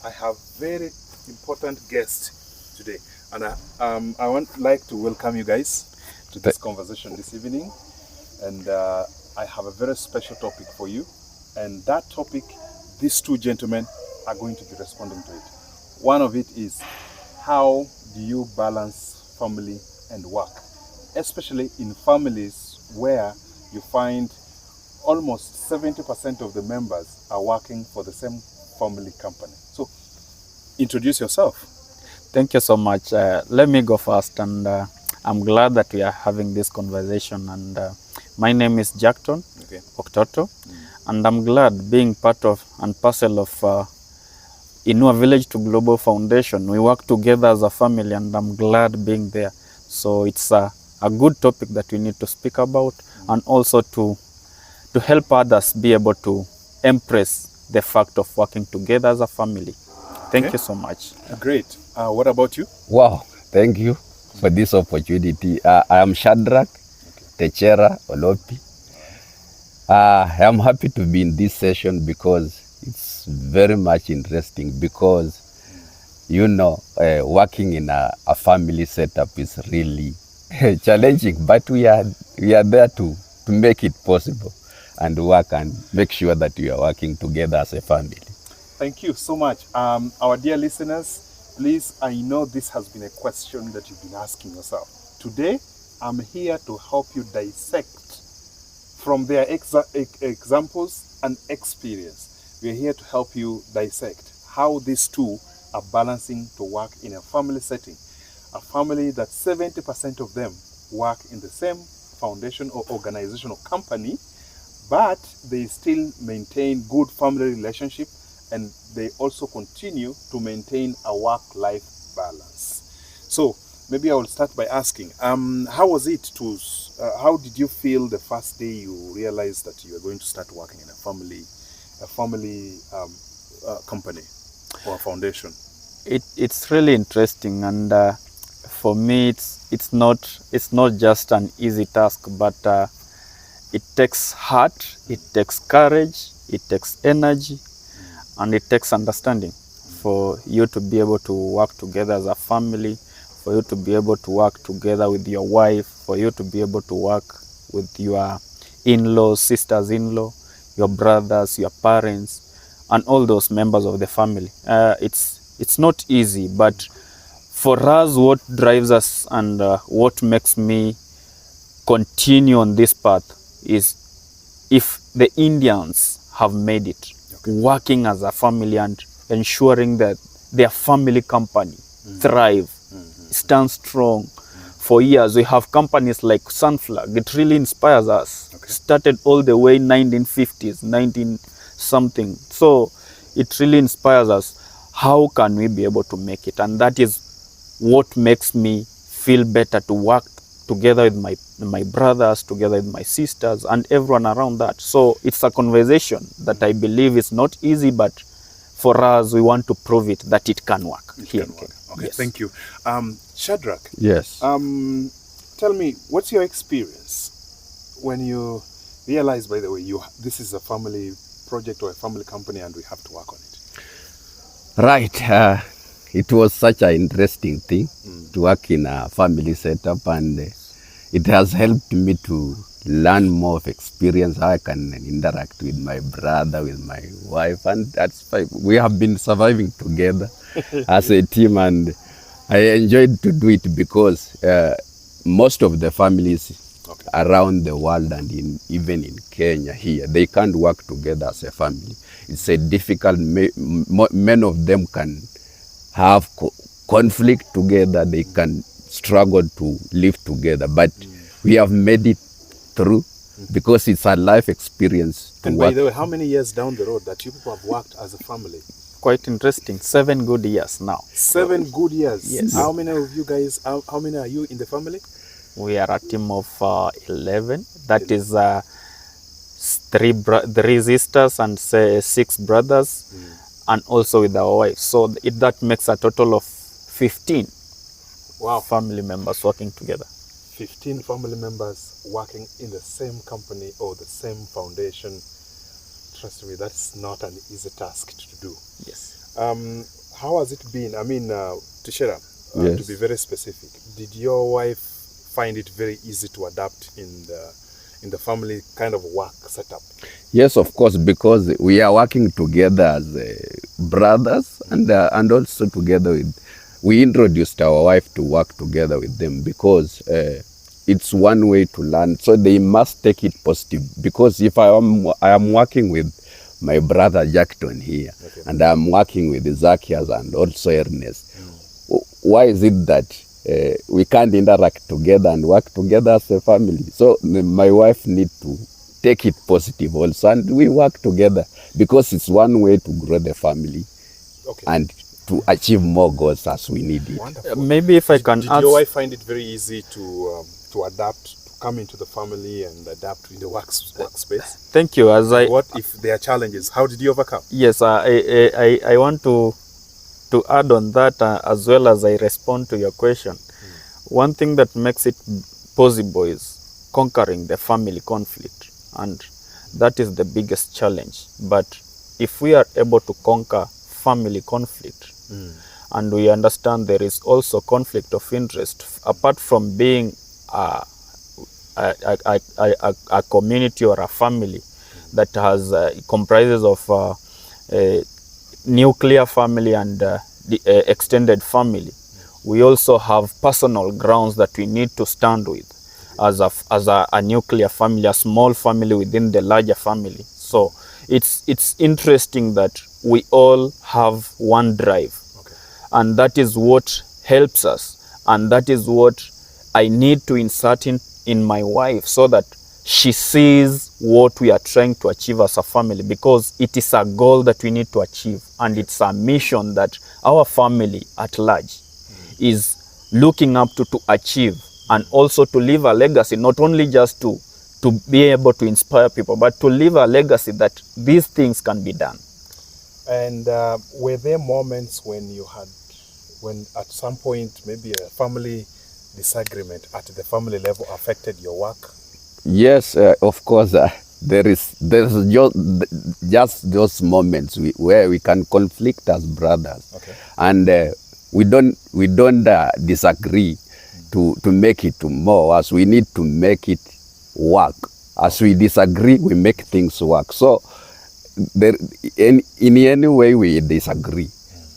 I have very important guest today, and I want like to welcome you guys to this conversation this evening. And I have a very special topic for you, and that topic, these two gentlemen are going to be responding to it. One of it is, how do you balance family and work, especially in families where you find almost 70% of the members are working for the same family company. So, introduce yourself. Thank you so much. Let me go first, and I'm glad that we are having this conversation. And my name is Jackton Oktoto, and I'm glad being part of and parcel of Inua Village to Global Foundation. We work together as a family, and I'm glad being there. So it's a good topic that we need to speak about, and also to help others be able to embrace the fact of working together as a family. Thank you so much. Great. What about you? Wow, thank you for this opportunity. I am Shadrach Techera Olopi. I am happy to be in this session because it's very much interesting, because, you know, working in a family setup is really challenging, but we are there to make it possible and work and make sure that we are working together as a family. Thank you so much. Our dear listeners, please, I know this has been a question that you've been asking yourself. Today, I'm here to help you dissect from their examples and experience. We're here to help you dissect how these two are balancing to work in a family setting. A family that 70% of them work in the same foundation or organization or company, but they still maintain good family relationship, and they also continue to maintain a work-life balance. So maybe I will start by asking, how was it to, how did you feel the first day you realized that you are going to start working in a family company or a foundation? It's really interesting, and for me, it's not just an easy task, but it takes heart, it takes courage, it takes energy, and it takes understanding for you to be able to work together as a family, for you to be able to work together with your wife, for you to be able to work with your in-laws, sisters-in-law, your brothers, your parents, and all those members of the family. It's not easy, but for us, what drives us and what makes me continue on this path is if the Indians have made it, working as a family and ensuring that their family company thrive, stand strong. For years, we have companies like Sunflag. It really inspires us. Started all the way 1950s, 19 something. So it really inspires us. How can we be able to make it? And that is what makes me feel better to work together with my brothers, together with my sisters, and everyone around that. So it's a conversation that I believe is not easy, but for us, we want to prove it that it can work. Okay, yes. Thank you. Shadrach. Yes. Tell me, what's your experience when you realize, by the way, this is a family project or a family company and we have to work on it? Right. It was such an interesting thing to work in a family setup, and it has helped me to learn more of experience, how I can interact with my brother, with my wife, and that's fine. We have been surviving together as a team, and I enjoyed to do it because most of the families around the world and even in Kenya here, they can't work together as a family. It's a difficult, many of them can have conflict together, they can struggle to live together, but we have made it through because it's a life experience to and work. By the way, how many years down the road that you people have worked as a family? Quite interesting. 7 good years now. 7 good years? Yes. How many of you guys, how many are you in the family? We are a team of 11. That is 3 sisters and 6 brothers, and also with our wife. So that makes a total of 15 family members working together. 15 family members working in the same company or the same foundation. Trust me, that's not an easy task to do. Yes. How has it been? I mean, Tishera, to Yes. be very specific, did your wife find it very easy to adapt in the family kind of work setup? Yes, of course, because we are working together as brothers, and also together with, we introduced our wife to work together with them, because it's one way to learn. So they must take it positive, because if I am working with my brother Jackton here, Okay. and I'm working with Zacchaeus and also Ernest, why is it that we can't interact together and work together as a family? So my wife need to take it positive also, and we work together, because it's one way to grow the family Okay. and to achieve more goals as we need it. Wonderful. Maybe if I can Did add, your wife find it very easy to adapt, to come into the family and adapt in the workspace? thank you. As I What if there are challenges? How did you overcome? yes, I want to add on that as well as I respond to your question. One thing that makes it possible is conquering the family conflict, and that is the biggest challenge. But if we are able to conquer family conflict, and we understand there is also conflict of interest, apart from being a community or a family that has comprises of a nuclear family and the extended family, we also have personal grounds that we need to stand with as a nuclear family, a small family within the larger family. So it's interesting that we all have one drive, Okay. and that is what helps us, and that is what I need to insert in my wife, so that she sees what we are trying to achieve as a family, because it is a goal that we need to achieve, and it's a mission that our family at large is looking up to achieve, and also to leave a legacy, not only just to be able to inspire people, but to leave a legacy that these things can be done. And were there moments when at some point maybe a family disagreement at the family level affected your work? Yes, of course, there's just those moments where we can conflict as brothers. Okay. And we don't disagree to make it more, as we need to make it work. As we disagree, we make things work. So there, in any way we disagree,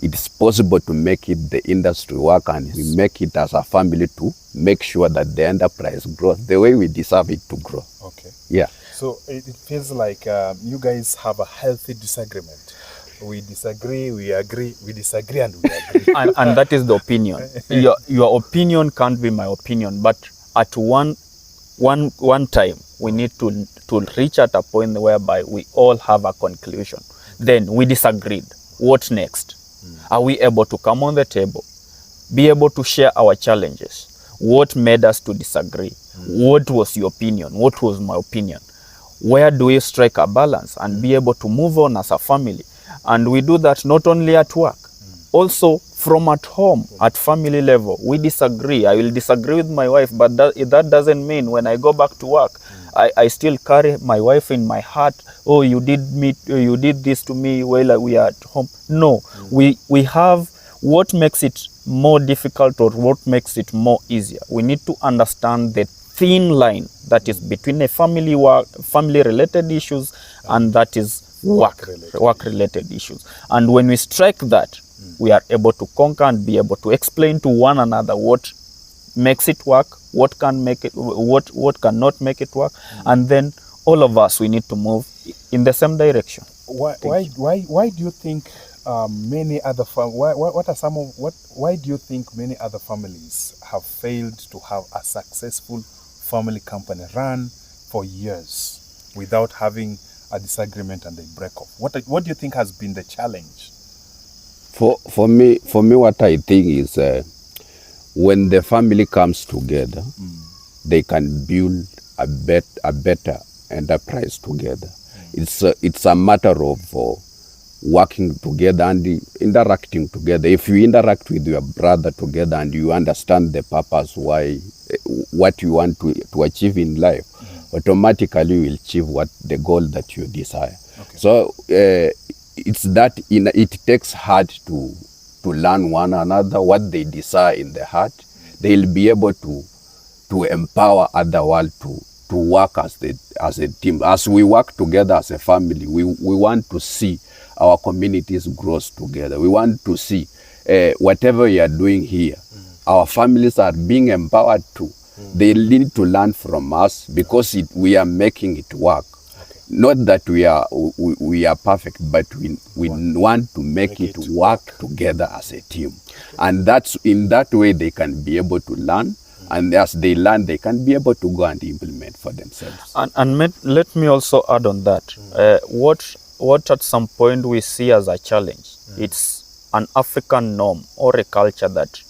it's possible to make it the industry work, and we make it as a family to make sure that the enterprise grows the way we deserve it to grow. Okay. Yeah. So it feels like you guys have a healthy disagreement. We disagree, we agree, we disagree, and we agree. and that is the opinion. Your opinion can't be my opinion, but at one time we need to reach at a point whereby we all have a conclusion. Then we disagreed. What next? Are we able to come on the table, be able to share our challenges? What made us to disagree? What was your opinion? What was my opinion? Where do we strike a balance and be able to move on as a family? And we do that not only at work, also from at home, at family level. We disagree. I will disagree with my wife, but that doesn't mean when I go back to work, I still carry my wife in my heart. Oh, you did this to me while we are at home. No, we have what makes it more difficult, or what makes it more easier. We need to understand the thin line that is between a family related issues and that is work related issues. And when we strike that, we are able to conquer and be able to explain to one another what makes it work, what can make it, what cannot make it work, and then all of us, we need to move in the same direction. Why do you think many other why do you think many other families have failed to have a successful family company run for years without having a disagreement and a break off? What do you think has been the challenge? For me, what I think is when the family comes together, they can build a better enterprise together. It's a matter of working together and interacting together. If you interact with your brother together and you understand the purpose, what you want to achieve in life, automatically you will achieve the goal that you desire. Okay. So it's that it takes heart to learn one another what they desire in the heart. They'll be able to empower other world to work as a team. As we work together as a family, we want to see our communities grow together. We want to see whatever we are doing here, our families are being empowered too. They need to learn from us because we are making it work. Okay. Not that we are perfect, but we want to make it work together as a team. Okay. And that's in that way they can be able to learn. And as they learn, they can be able to go and implement for themselves. And let me also add on that. What at some point we see as a challenge, it's an African norm or a culture that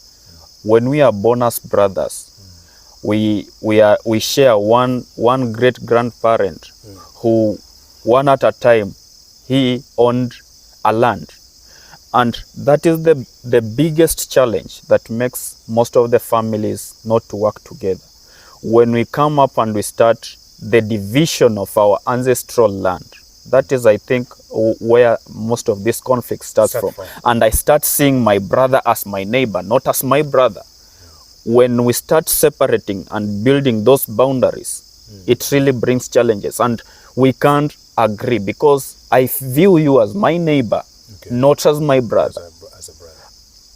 when we are born as brothers, we share one great grandparent who one at a time he owned a land. And that is the biggest challenge that makes most of the families not to work together. When we come up and we start the division of our ancestral land, that is, I think, where most of this conflict starts from. And I start seeing my brother as my neighbor, not as my brother. When we start separating and building those boundaries, it really brings challenges. And we can't agree because I view you as my neighbor, not as my brother. As a brother.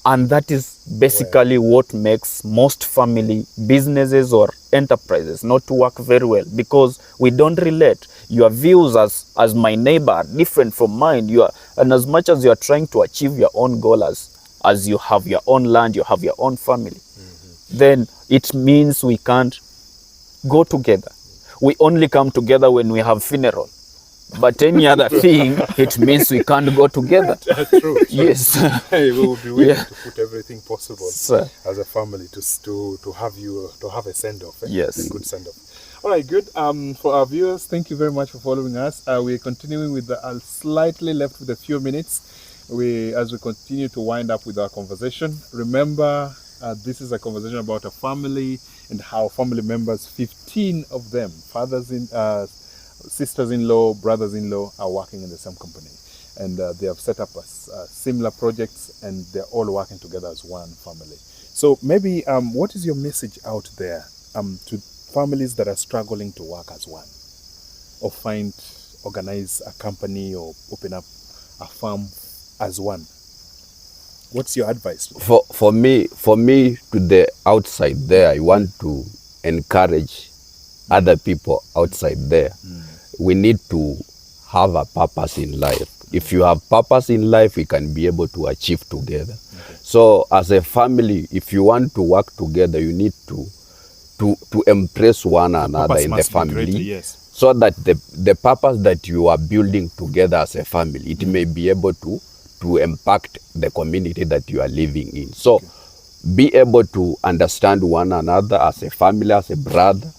And that is basically what makes most family businesses or enterprises not to work very well, because we don't relate. Your views as my neighbor are different from mine. And as much as you are trying to achieve your own goal, as you have your own land, you have your own family, then it means we can't go together. We only come together when we have funeral. But any other thing, it means we can't go together. True. Yes. Hey, we will be willing to put everything possible as a family to have a send-off. Yes. A good send-off. All right, good. For our viewers, thank you very much for following us. We're continuing with slightly left with a few minutes. As we continue to wind up with our conversation. Remember, this is a conversation about a family and how family members, 15 of them, sisters-in-law, brothers-in-law, are working in the same company. And they have set up similar projects, and they're all working together as one family. So maybe what is your message out there to families that are struggling to work as one, or organize a company or open up a farm as one? What's your advice? For me, to the outside there, I want to encourage other people outside there. We need to have a purpose in life. If you have purpose in life, we can be able to achieve together. Okay. So as a family, if you want to work together, you need to embrace one another in the family. Greater, yes. So that the purpose that you are building together as a family, it may be able to impact the community that you are living in. So be able to understand one another as a family, as a brother.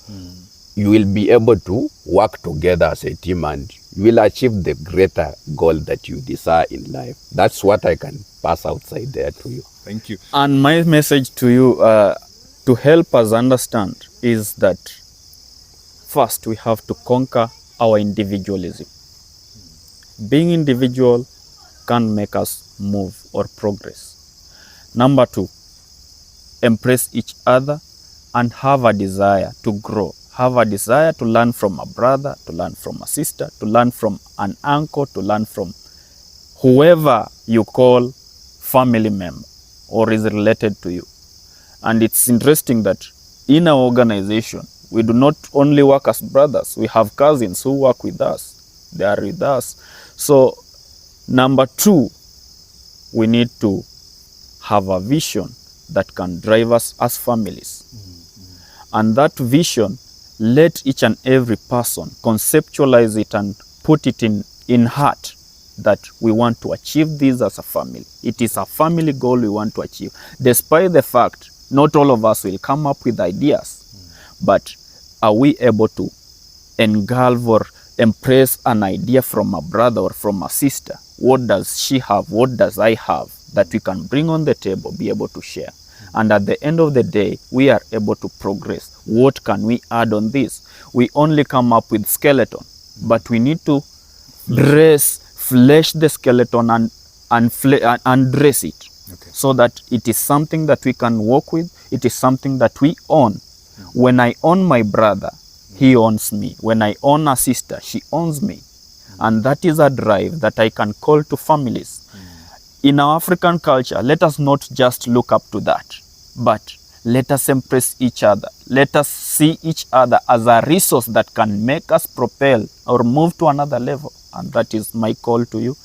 You will be able to work together as a team, and you will achieve the greater goal that you desire in life. That's what I can pass outside there to you. Thank you. And my message to you, to help us understand, is that first we have to conquer our individualism. Being individual can't make us move or progress. Number two, embrace each other and have a desire to grow. Have a desire to learn from a brother, to learn from a sister, to learn from an uncle, to learn from whoever you call family member or is related to you. And it's interesting that in our organization, we do not only work as brothers, we have cousins who work with us. They are with us. So, number two, we need to have a vision that can drive us as families. And that vision, let each and every person conceptualize it and put it in heart that we want to achieve this as a family. It is a family goal we want to achieve. Despite the fact not all of us will come up with ideas, but are we able to engulf or embrace an idea from a brother or from a sister? What does she have? What does I have that we can bring on the table, be able to share? And at the end of the day, we are able to progress. What can we add on this? We only come up with skeleton, but we need to dress, flesh the skeleton and dress it, Okay. so that it is something that we can walk with. It is something that we own. When I own my brother, he owns me. When I own a sister, she owns me. And that is a drive that I can call to families. In our African culture, let us not just look up to that, but let us embrace each other. Let us see each other as a resource that can make us propel or move to another level. And that is my call to you,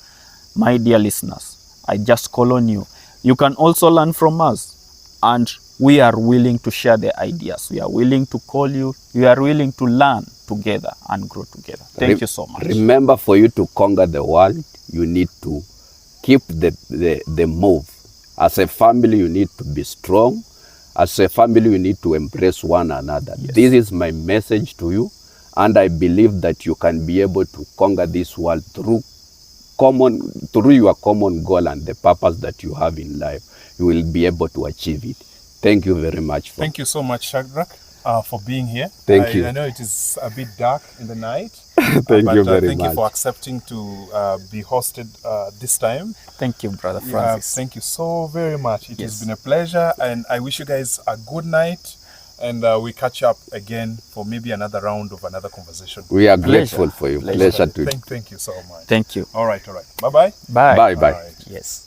my dear listeners. I just call on you. You can also learn from us. And we are willing to share the ideas. We are willing to call you. We are willing to learn together and grow together. Thank you so much. Remember, for you to conquer the world, you need to keep the move. As a family, you need to be strong. As a family, you need to embrace one another. Yes. This is my message to you, and I believe that you can be able to conquer this world through your common goal and the purpose that you have in life. You will be able to achieve it. Thank you very much. Thank you so much, Shadrach, for being here. Thank you. I know it is a bit dark in the night. Thank you very Thank much. you for accepting to be hosted this time. Thank you, Brother Francis. Thank you so very much. It Yes. has been a pleasure, and I wish you guys a good night. And we catch up again for maybe another round of another conversation. We are Pleasure. grateful for you. Pleasure. Pleasure to Thank you so much. Thank you. All right. Bye-bye. Bye. Bye-bye. All right. Yes.